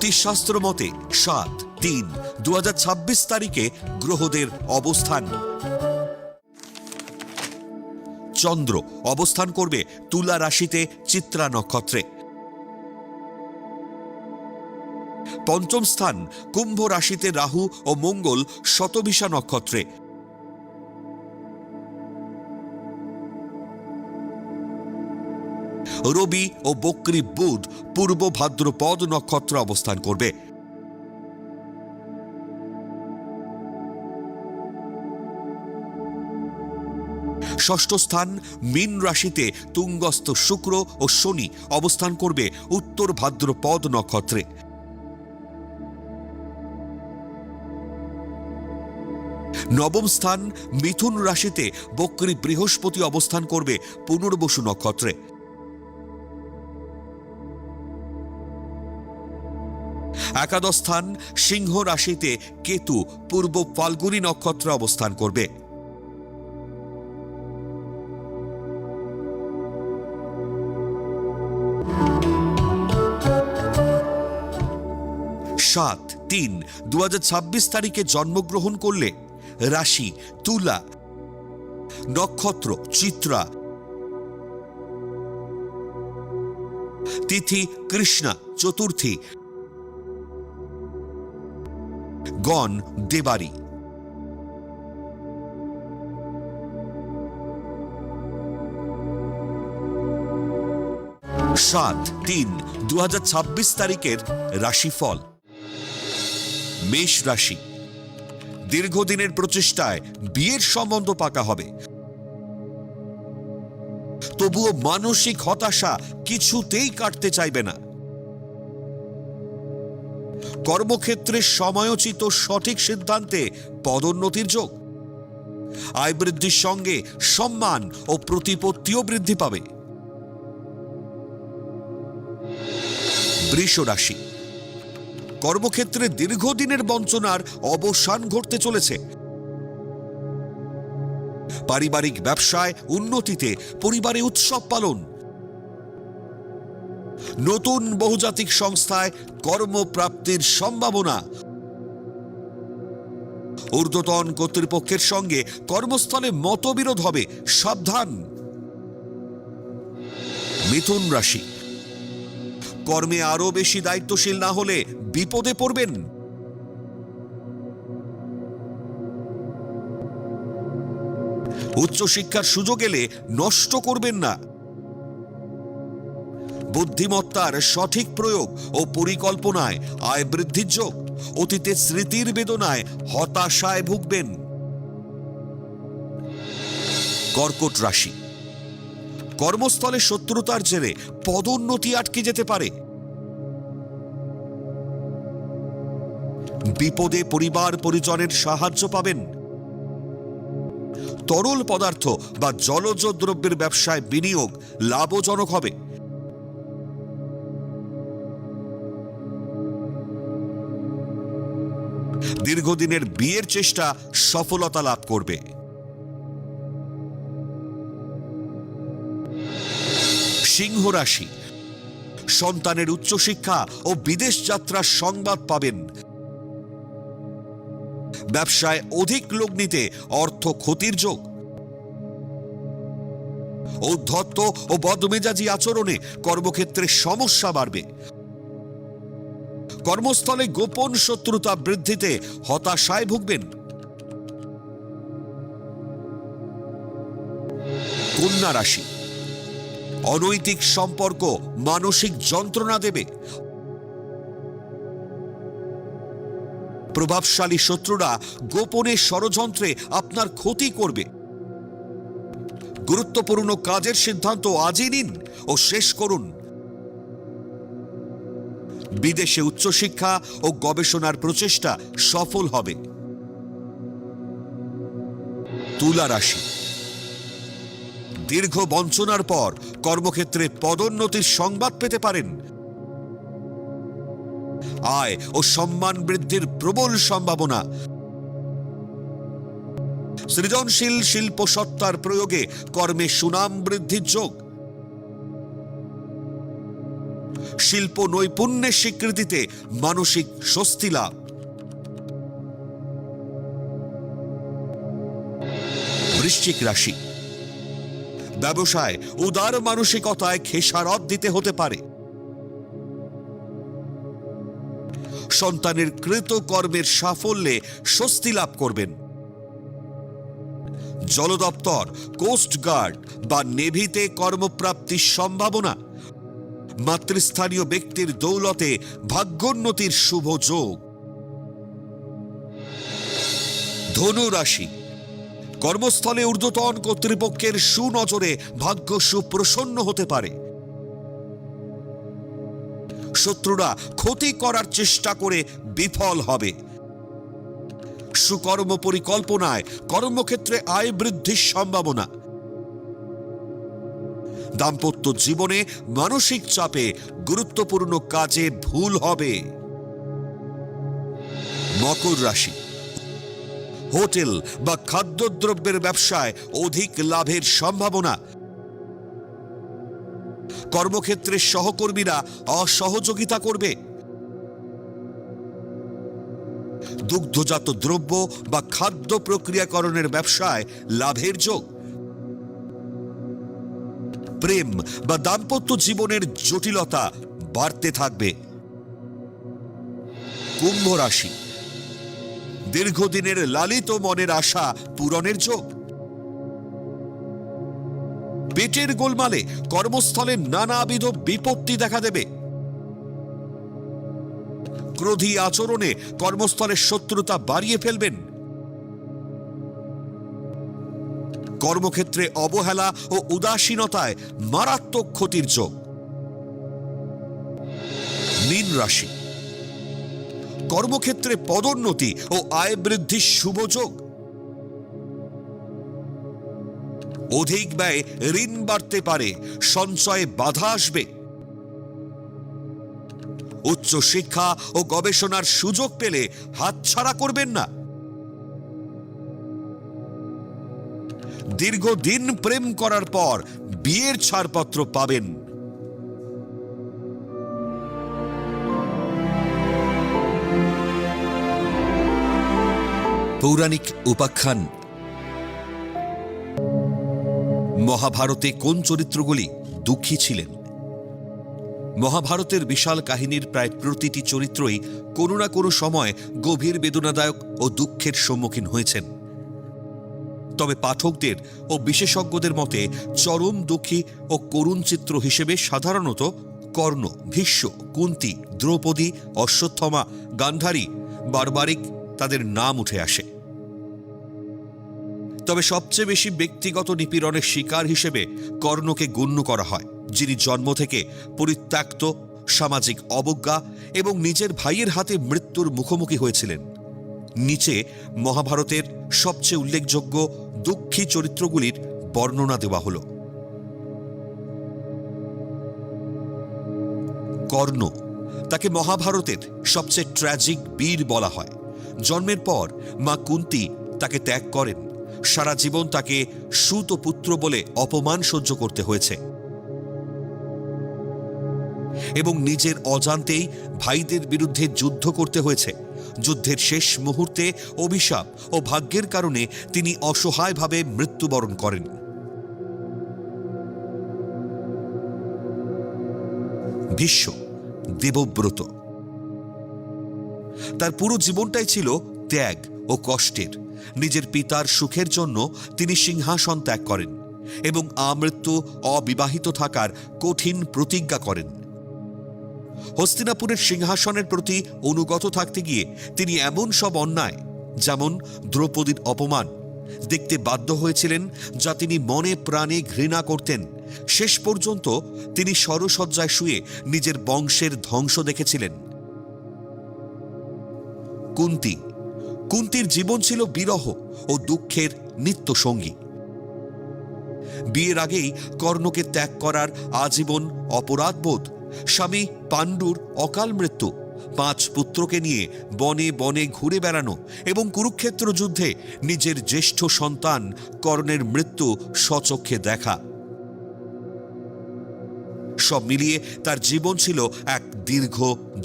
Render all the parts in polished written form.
জ্যোতিষশাস্ত্র মতে 7-3-2026 তারিখে গ্রহদের অবস্থান। চন্দ্র অবস্থান করবে তুলা রাশিতে চিত্রা নক্ষত্রে। পঞ্চম স্থান কুম্ভ রাশিতে রাহু ও মঙ্গল শতবিশা নক্ষত্রে। রবি ও বক্রী বুধ পূর্ব ভাদ্রপদ নক্ষত্রে অবস্থান করবে। ষষ্ঠ স্থান মীন রাশিতে তুঙ্গস্থ শুক্র ও শনি অবস্থান করবে উত্তর ভাদ্রপদ নক্ষত্রে। নবম স্থান মিথুন রাশিতে বক্রী বৃহস্পতি অবস্থান করবে পুনর্বসু নক্ষত্রে। একাদশ স্থান সিংহ রাশিতে কেতু পূর্ব ফাল্গুনী নক্ষত্রে অবস্থান করবে। সাত 3-2026 তারিখে জন্মগ্রহণ করলে রাশি তুলা, নক্ষত্র চিত্রা, তিথি কৃষ্ণা, চতুর্থী গণ দেবারি। 7-3-2026 তারিখের রাশিফল। মেষ রাশি, দীর্ঘদিনের প্রচেষ্টায় বিয়ের সম্বন্ধ পাকা হবে, তবুও মানসিক হতাশা কিছুতেই কাটতে চাইবে না। কর্মক্ষেত্রে সময়োচিত সঠিক সিদ্ধান্তে পদোন্নতির যোগ। আয় বৃদ্ধির সঙ্গে সম্মান ও প্রতিপত্তিও বৃদ্ধি পাবে। বৃষ রাশি, কর্মক্ষেত্রে দীর্ঘদিনের বঞ্চনার অবসান ঘটতে চলেছে। পারিবারিক ব্যবসায় উন্নতিতে পরিবারে উৎসব পালন। নতুন বহুজাতিক সংস্থায় কর্মপ্রাপ্তির সম্ভাবনা। ঊর্ধ্বতন কর্তৃপক্ষের সঙ্গে কর্মস্থলে মতবিরোধ হবে, সাবধান। মিথুন রাশি, কর্মে আরো বেশি দায়িত্বশীল না হলে বিপদে পড়বেন। উচ্চশিক্ষার সুযোগ এলে নষ্ট করবেন না। বুদ্ধিমত্তার সঠিক প্রয়োগ ও পরিকল্পনায় আয় বৃদ্ধির যোগ। অতীতের স্মৃতির বেদনায় হতাশায় ভুগবেন। কর্কট রাশি, কর্মস্থলে শত্রুতার জেরে পদোন্নতি আটকে যেতে পারে। বিপদে পরিবার পরিজনের সাহায্য পাবেন। তরল পদার্থ বা জলজ দ্রব্যের ব্যবসায় বিনিয়োগ লাভজনক হবে। দীর্ঘদিনের বিয়ের চেষ্টা সফলতা লাভ করবে। সিংহ রাশি, সন্তানের উচ্চশিক্ষা ও বিদেশ যাত্রার সংবাদ পাবেন। ব্যবসায় অধিক লগ্নিতে অর্থ ক্ষতির যোগ। ঔদ্ধত্য ও বদমেজাজি আচরণে কর্মক্ষেত্রে সমস্যা বাড়বে। কর্মস্থলে গোপন শত্রুতা বৃদ্ধিতে হতাশায় ভুগবেন। কন্যা রাশি, অনৈতিক সম্পর্ক মানসিক যন্ত্রণা দেবে। প্রভাবশালী শত্রুরা গোপনে ষড়যন্ত্রে আপনার ক্ষতি করবে। গুরুত্বপূর্ণ কাজের সিদ্ধান্ত আজই নিন ও শেষ করুন। বিদেশে উচ্চশিক্ষা ও গবেষণার প্রচেষ্টা সফল হবে। তুলা রাশি, দীর্ঘ বঞ্চনার পর কর্মক্ষেত্রে পদোন্নতির সংবাদ পেতে পারেন। আয় ও সম্মান বৃদ্ধির প্রবল সম্ভাবনা। সৃজনশীল শিল্প সত্তার প্রয়োগে কর্মে সুনাম বৃদ্ধির যোগ। শিল্প নৈপুণ্যের স্বীকৃতিতে মানসিক স্বস্তি লাভ। বৃশ্চিক রাশি, ব্যবসায় উদার মানসিকতায় খেসারত দিতে হতে পারে। সন্তানের কৃতকর্মের সাফল্যে স্বস্তি লাভ করবেন। জল দপ্তর, কোস্ট গার্ড বা নেভিতে কর্মপ্রাপ্তির সম্ভাবনা। মাতৃস্থানীয় ব্যক্তির দৌলতে ভাগ্যোন্নতির শুভ যোগ। ধনু রাশি, কর্মস্থলে ঊর্ধ্বতন কর্তৃপক্ষের সুনজরে ভাগ্য সুপ্রসন্ন হতে পারে। শত্রুরা ক্ষতি করার চেষ্টা করে বিফল হবে। সুকর্ম পরিকল্পনায় কর্মক্ষেত্রে আয় বৃদ্ধির সম্ভাবনা। দাম্পত্য জীবনে মানসিক চাপে গুরুত্বপূর্ণ কাজে ভুল হবে। মকর রাশি, হোটেল বা খাদ্যদ্রব্যের ব্যবসায় অধিক লাভের সম্ভাবনা। কর্মক্ষেত্রে সহকর্মীরা অসহযোগিতা করবে। দুগ্ধজাত দ্রব্য বা খাদ্য প্রক্রিয়াকরণের ব্যবসায় লাভের যোগ। প্রেম বা দাম্পত্য জীবনের জটিলতা বাড়তে থাকবে। কুম্ভ রাশি, দীর্ঘদিনের লালিত মনের আশা পূরণের যোগ। পেটের গোলমালে কর্মস্থলে নানাবিধ বিপত্তি দেখা দেবে। ক্রোধী আচরণে কর্মস্থলের শত্রুতা বাড়িয়ে ফেলবেন। কর্মক্ষেত্রে অবহেলা ও উদাসীনতায় মারাত্মক ক্ষতির যোগ। মীন রাশি, কর্মক্ষেত্রে পদোন্নতি ও আয় বৃদ্ধির শুভ যোগ। অধিক ব্যয় ঋণ বাড়তে পারে, সঞ্চয়ে বাধা আসবে। উচ্চ শিক্ষা ও গবেষণার সুযোগ পেলে হাতছাড়া করবেন না। দীর্ঘদিন প্রেম করার পর বিয়ের ছাড়পত্র পাবেন। পৌরাণিক উপাখ্যান। মহাভারতে কোন চরিত্রগুলি দুঃখী ছিলেন? মহাভারতের বিশাল কাহিনীর প্রায় প্রতিটি চরিত্রই কোনো না কোনো সময় গভীর বেদনাদায়ক ও দুঃখের সম্মুখীন হয়েছেন। তবে পাঠকদের ও বিশেষজ্ঞদের মতে চরম দুঃখী ও করুণ চিত্র হিসেবে সাধারণত কর্ণ, ভীষ্ম, কুন্তী, দ্রৌপদী, অশ্বত্থামা, গান্ধারী, বারবারিক তাদের নাম উঠে আসে। তবে সবচেয়ে বেশি ব্যক্তিগত নিপীড়নের শিকার হিসেবে কর্ণকে গণ্য করা হয়, যিনি জন্ম থেকে পরিত্যক্ত, সামাজিক অবজ্ঞা এবং নিজের ভাইয়ের হাতে মৃত্যুর মুখোমুখি হয়েছিলেন। নিচে মহাভারতের সবচেয়ে উল্লেখযোগ্য দুঃখী চরিত্রগুলির বর্ণনা দেওয়া হল। কর্ণ, তাকে মহাভারতের সবচেয়ে ট্র্যাজিক বীর বলা হয়। জন্মের পর মা কুন্তী তাকে ত্যাগ করেন। সারা জীবন তাকে সুত পুত্র বলে অপমান সহ্য করতে হয়েছে এবং নিজের অজান্তেই ভাইদের বিরুদ্ধে যুদ্ধ করতে হয়েছে। যুদ্ধের শেষ মুহূর্তে অভিশাপ ও ভাগ্যের কারণে তিনি অসহায়ভাবে মৃত্যুবরণ করেন। ভীষ্ম, দেবব্রত, তার পুরো জীবনটাই ছিল ত্যাগ ও কষ্টের। নিজের পিতার সুখের জন্য তিনি সিংহাসন ত্যাগ করেন এবং আমৃত্যু অবিবাহিত থাকার কঠিন প্রতিজ্ঞা করেন। হস্তিনাপুরের সিংহাসনের প্রতি অনুগত থাকতে গিয়ে তিনি এমন সব অন্যায়, যেমন দ্রৌপদীর অপমান, দেখতে বাধ্য হয়েছিলেন যা তিনি মনে প্রাণে ঘৃণা করতেন। শেষ পর্যন্ত তিনি শরশয্যায় শুয়ে নিজের বংশের ধ্বংস দেখেছিলেন। কুন্তী, কুন্তীর জীবন ছিল বিরহ ও দুঃখের নিত্য সঙ্গী। বিয়ের আগেই কর্ণকে ত্যাগ করার আজীবন অপরাধবোধ, স্বামী পাণ্ডুর অকাল মৃত্যু, 5 পুত্রকে নিয়ে বনে বনে ঘুরে বেড়ানো এবং কুরুক্ষেত্র যুদ্ধে নিজের জ্যেষ্ঠ সন্তান কর্ণের মৃত্যু স্বচক্ষে দেখা। সব মিলিয়ে তার জীবন ছিল এক দীর্ঘ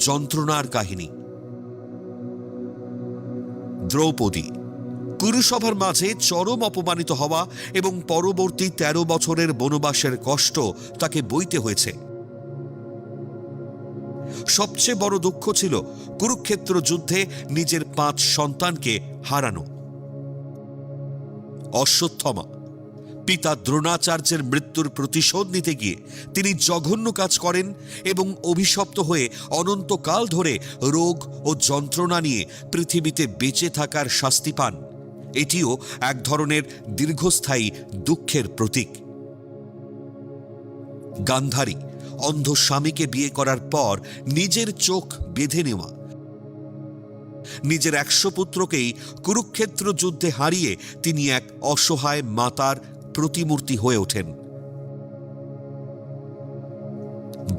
যন্ত্রণার কাহিনী। দ্রৌপদী কুরুসভার মাঝে চরম অপমানিত হওয়া এবং পরবর্তী ১৩ বছরের বনবাসের কষ্ট তাকে বইতে হয়েছে। সবচেয়ে বড় দুঃখ ছিল কুরুক্ষেত্র যুদ্ধে নিজের ৫ সন্তানকে হারানো। অশ্বত্থামা পিতা দ্রোণাচার্যের মৃত্যুর প্রতিশোধ নিতে গিয়ে তিনি জঘন্য কাজ করেন এবং অভিশপ্ত হয়ে অনন্তকাল ধরে রোগ ও যন্ত্রণা নিয়ে পৃথিবীতে বেঁচে থাকার শাস্তি পান। এটিও এক ধরনের দীর্ঘস্থায়ী দুঃখের প্রতীক। গান্ধারী অন্ধ স্বামীকে বিয়ে করার পর নিজের চোখ বেঁধে নেওয়া, নিজের ১০০ পুত্রকেই কুরুক্ষেত্র যুদ্ধে হারিয়ে তিনি এক অসহায় মাতার প্রতিমূর্তি হয়ে ওঠেন।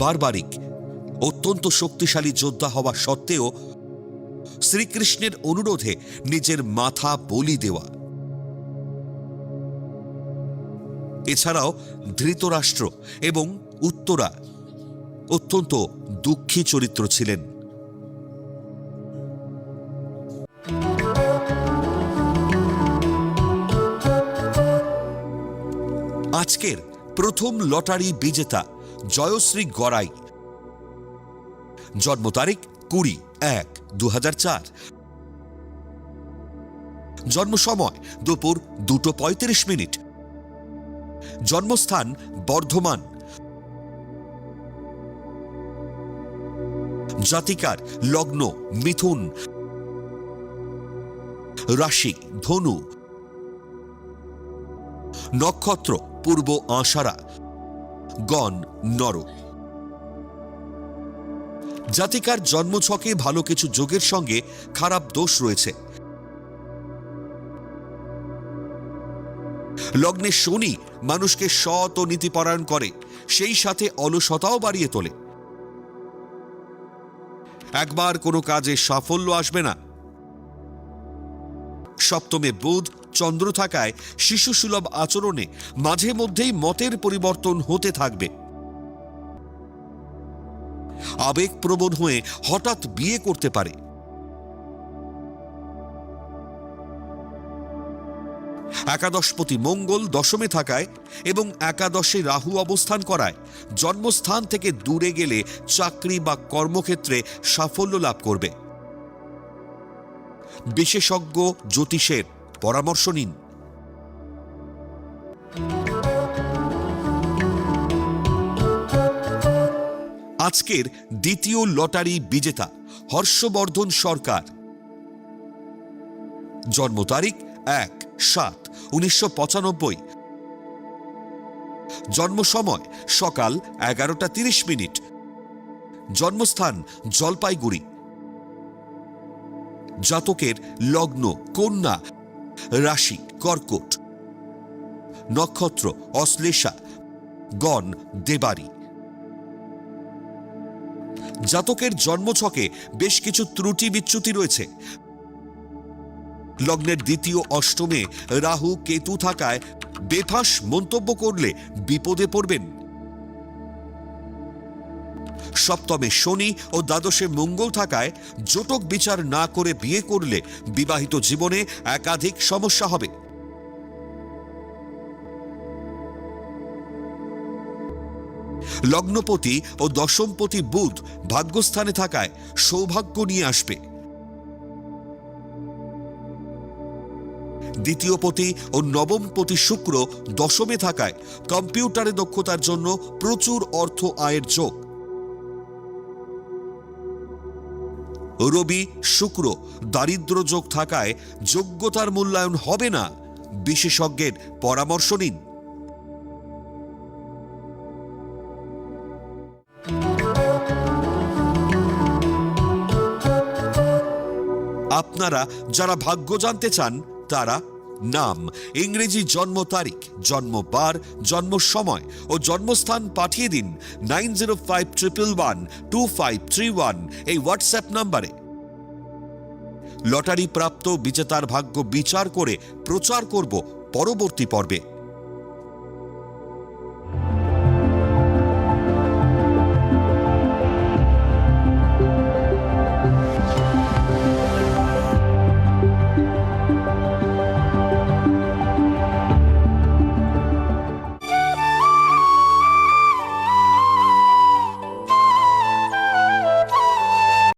বারবারিক অত্যন্ত শক্তিশালী যোদ্ধা হওয়া সত্ত্বেও শ্রীকৃষ্ণের অনুরোধে নিজের মাথা বলি দেওয়া। এছাড়াও ধৃতরাষ্ট্র এবং উত্তরা অত্যন্ত দুঃখী চরিত্র ছিলেন। আজকের প্রথম লটারি বিজেতা জয়শ্রী গড়াই, জন্ম তারিখ 20/1/2004, জন্ম সময় দুপুর 2:35, জন্মস্থান বর্ধমান, জাতিকার লগ্ন মিথুন, রাশি ধনু, নক্ষত্র পূর্ব আষাঢ়া, গণ নর। জাতিকার জন্মছকে ভালো কিছু যোগের সঙ্গে খারাপ দোষ রয়েছে। লগ্নে শনি মানুষকে সৎ ও নীতিপরায়ণ করে, সেই সাথে অলসতাও বাড়িয়ে তোলে। একবার কোনো কাজে সাফল্য আসবে না। সপ্তমে বুধ চন্দ্র থাকায় শিশুসুলভ আচরণে মাঝে মধ্যেই মতের পরিবর্তন হতে থাকবে। আবেগপ্রবণ হয়ে হঠাৎ বিয়ে করতে পারে। একাদশপতি মঙ্গল দশমে থাকায় এবং একাদশে রাহু অবস্থান করায় জন্মস্থান থেকে দূরে গেলে চাকরি বা কর্মক্ষেত্রে সাফল্য লাভ করবে। বিশেষজ্ঞ জ্যোতিষের পরামর্শ নিন। আজকের দ্বিতীয় লটারি বিজেতা হর্ষবর্ধন সরকার, জন্ম তারিখ 1/7/1995, জন্ম সময় সকাল 11:30, জন্মস্থান জলপাইগুড়ি, জাতকের লগ্ন কন্যা, রাশি কর্কট, নক্ষত্র অশ্লেষা, গণ দেবারি। জাতকের জন্মছকে বেশ কিছু ত্রুটি বিচ্যুতি রয়েছে। লগ্নের দ্বিতীয় অষ্টমে রাহু কেতু থাকায় বেফাঁস মন্তব্য করলে বিপদে পড়বেন। সপ্তমে শনি ও দ্বাদশে মঙ্গল থাকায় জটক বিচার না করে বিয়ে করলে বিবাহিত জীবনে একাধিক সমস্যা হবে। লগ্নপতি ও দশমপতি বুধ ভাগ্যস্থানে থাকায় সৌভাগ্য নিয়ে আসবে। দ্বিতীয়পতি ও নবমপতি শুক্র দশমে থাকায় কম্পিউটারে দক্ষতার জন্য প্রচুর অর্থ আয়ের যোগ। রবি শুক্র দারিদ্র যোগ থাকায় যোগ্যতার মূল্যায়ন হবে না। বিশেষজ্ঞের পরামর্শ নিন। আপনারা যারা ভাগ্য জানতে চান তারা নাম, ইংরেজি জন্ম তারিখ, জন্মবার, জন্ম সময় ও জন্মস্থান পাঠিয়ে দিন 9051112531 এই হোয়াটসঅ্যাপ নম্বরে। লটারি প্রাপ্ত বিজেতার ভাগ্য বিচার করে প্রচার করব পরবর্তী পর্বে।